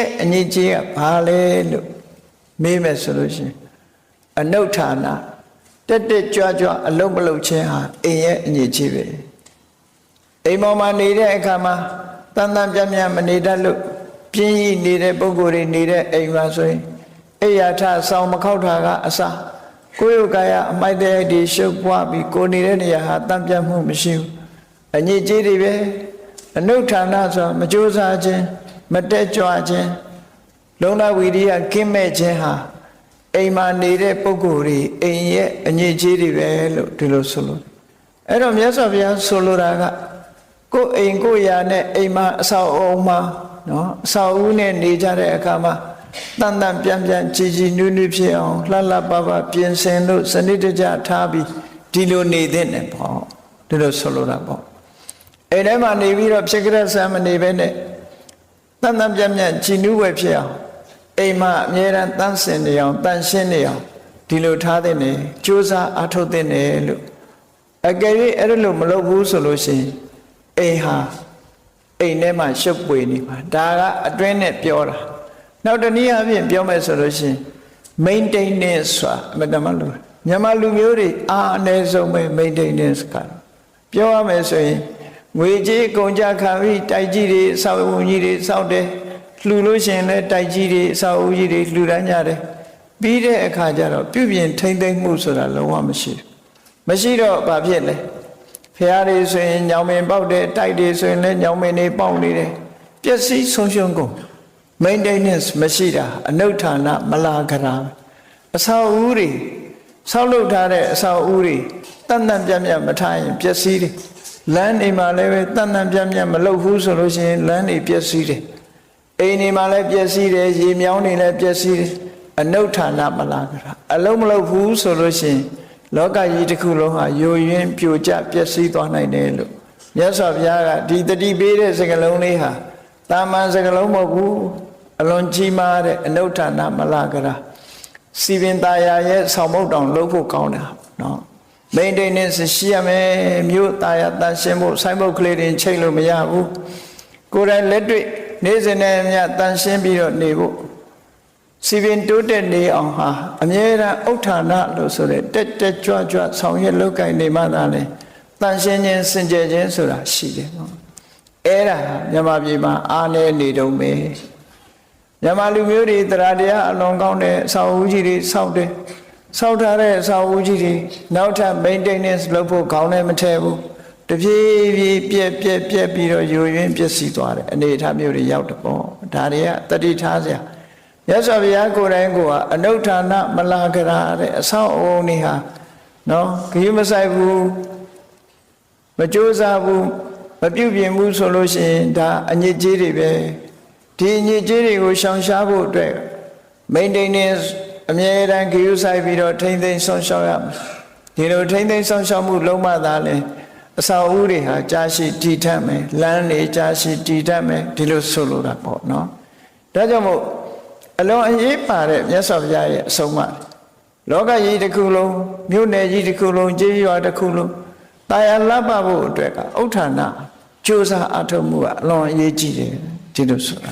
ရဲ့အငြိကြီးကဘာလဲလို့မေးမယ်ဆိုလို့ရှိရင်အနုဌာနတက်တက်ကြွကြွအလုံးမလုံးခြင်းဟာအိမ်ရဲ့အငြိကြီးပဲအိမ်ပေါ်မှာနေတဲ့အခါမှာတန်တန်ပြန့်ပြန့်မနေတတ်လို့ပြင်းရည်နေတဲ့ပုဂ္ဂိုလ်တွေနေတဲ့အိမ်မှာဆိုရင်အိယာထဆောင်မခောက်တာကအစားကိုယ်ရုပ်ကာယအမိုက်တဲ့ဒီရှုပ်ပွားပြီးကိုနေတဲ့နေရာဟာတန်ပြတ်မှုမရှိဘူးအညစ်အကြေးတွေပဲအနုဌာနဆိုမကြိုးစားခြင်းမတက်ကြွခြင်းလုံလဝီရိယကင်းမဲ့ခြင်းဟာအိမ်မှာနေတဲ့ပုဂ္ဂိုလ်တွေအိမ်ရဲ့အညစ်အကြေးတွေပဲလို့ဒီလိုဆိုလို့အဲ့တော့မြတ်စွာဘုရားဆိုလိုတာကကိုယ်အိမ်ကိုယ်ရာနဲ့အိမ်မှာအဆောက်အအုံမှာနော်အဆောက်အဦနဲ့နေကြတဲ့အခါမှာတန်တန်ပြန်ပြန်ကြည်ကြည်နွေ့နွေ့ဖြစ်အောင်လှလှပပပြင်ဆင်လို့စနစ်တကျထားပြီးဒီလိုနေတဲ့နဲ့ပေါ့ဒီလိုဆိုလိုတာပေါ့အဲ့ထဲမှာနေပြီးတော့ဖြစ်ကြတဲ့ဆံမနေပဲနဲ့တန်တန်ပြန်ပြန်ကြည်နွေ့ဝဲဖြစ်အောင်အိမ်မှာအမြဲတမ်းတန်းစင်နေအောင်တန်ရှင်းနေအောင်ဒီလိုထားတဲ့နဲ့ကြိုးစားအားထုတ်တဲ့နဲ့လို့အကယ်၍အဲ့လိုမလုပ်ဘူးဆိုလို့ရှိရင်အိမ်ဟာအိမ်ထဲမှာရှုပ်ပွေနေပါဒါကအတွင်းနဲ့ပြောတာနောက်တနည်းအားဖြင့်ပြောမယ်ဆိုလို့ရှိရင် maintenance ဆိုတာအမှန်တမ်းလို့မြန်မာလူမျိုးတွေအားအနည်းဆုံးပဲ maintenance ကပြောရမယ်ဆိုရင်ငွေကြေးကုန်ကြခံပြီးတိုက်ကြီးတွေအဆောက်အဦကြီးတွေစောက်တယ်လှူလို့ရှိရင်လည်းတိုက်ကြီးတွေအဆောက်အဦကြီးတွေလှူဒန်းကြတယ်ပြီးတဲ့အခါကျတော့ပြုပြင်ထိမ့်သိမ့်မှုဆိုတာလုံးဝမရှိဘူးမရှိတော့ဘာဖြစ်လဲဖျားတွေဆိုရင်ညောင်မင်းပေါက်တယ်တိုက်တွေဆိုရင်လည်းညောင်မင်းတွေပေါက်နေတယ်ပျက်စီးဆုံးရှုံးကုန်maintenance မရှိတာအနုဌာနမလာကြတာအဆောက်အဦတွေဆောက်လုပ်ထားတဲ့အဆောက်အဦတွေတန်တန်ပြန့်ပြန့်မထားရင်ပျက်စီးတယ်လမ်းတွေမှာလည်းပဲတန်တန်ပြန့်ပြန့်မလုပ်ဘူးဆိုလို့ရှိရင်လမ်းတွေပျက်စီးတယ်အိမ်တွေမှာလည်းပျက်စီးတယ်ရေမြောင်းတွေလည်းပျက်စီးတယ်အနုဌာနမလာကြတာအလုံးမလုပ်ဘူးဆိုလို့ရှိရင်လောကကြီးတစ်ခုလုံးဟာယိုယွင်းပြိုကျပျက်စီးသွားနိုင်တယ်လို့မြတ်စွာဘုရားကဒီတတိပေးတဲ့စကားလုံးလေးဟာတာမန်စကားလုံးမဟုတ်ဘူးအလွန်ကြီးမားတဲ့အနုဌာနမလာကြတာစီပင်သားရရဲ့ဆောင်မုတ်တောင်လုပ်ဖို့ကောင်းတာနော် maintenance ရှိရမယ်မြို့သားရတန်ရှင်းဖို့ဆိုင်းဘုတ်ကလေးတွေချိန်လို့မရဘူးကိုယ်တိုင်လက်တွေ့နေ့စဉ်နဲ့အမျှတန်ရှင်းပြီးတော့နေဖို့စီပင်တိုးတက်နေအောင်ဟာအမြဲတမ်းဥဋ္ဌာဏလို့ဆိုတဲ့တက်တက်ကြွကြွဆောင်ရွက်လုပ်ကိုင်နေမှသာလေတန်ရှင်းခြင်းစင်ကြယ်ခြင်းဆိုတာရှိတယ်နော်အဲ့ဒါမြန်မာပြည်မှာအားနည်းနေတုံးပဲမြန်မာလူမျိုးတွေတရားတရားအလွန်ကောင်းတဲ့အဆောက်အဦကြီးတွေဆောက်တယ်ဆောက်ထားတဲ့အဆောက်အဦကြီးတွေနောက်ထပ် maintenance လုပ်ဖို့ခေါင်းနဲ့မထည့်ဘူးတပြေးပြေးပြက်ပြီးတော့ယိုယွင်းပျက်စီးသွားတယ်အနေအထားမျိုးတွေရောက်တယ်ပေါ့ဒါတွေကတတိထားစရာမြတ်စွာဘုရားကိုယ်တိုင်ကအနုဌာနမလာကြတာတဲ့အဆောက်အဦတွေဟာနော်ခရီးမဆိုင်ဘူးမကြိုးစားဘူးမပြုပြင်ဘူးဆိုလို့ရှိရင်ဒါအညစ်အကြေးတွေပဲဒီအညစ်အကြေးတွေကိုရှောင်ရှားဖို့အတွက် maintenance အမြဲတမ်းဂရုစိုက်ပြီးတော့ထိမ့်သိမ်းဆောင်ရှောက်ရမယ်ဒီလိုထိမ့်သိမ်းဆောင်ရှောက်မှုလုံးဝသာလဲအဆောက်အဦတွေဟာကြာရှိတည်ထပ်မယ်လမ်းတွေကြာရှိတည်ထပ်မယ်ဒီလိုဆိုလိုတာပေါ့နော်ဒါကြောင့်မို့အလွန်အရေးပါတဲ့မြတ်စွာဘုရားရဲ့အဆုံးအမလောကကြီးတစ်ခုလုံးမြို့နယ်ကြီးတစ်ခုလုံးကျေးရွာတစ်ခုလုံးတာယာလှပဖို့အတွက်ကဥဋ္ဌာဏကြိုးစားအထောက်မှုကအလွန်အရေးကြီးတယ်ဒီလိုဆိုတာ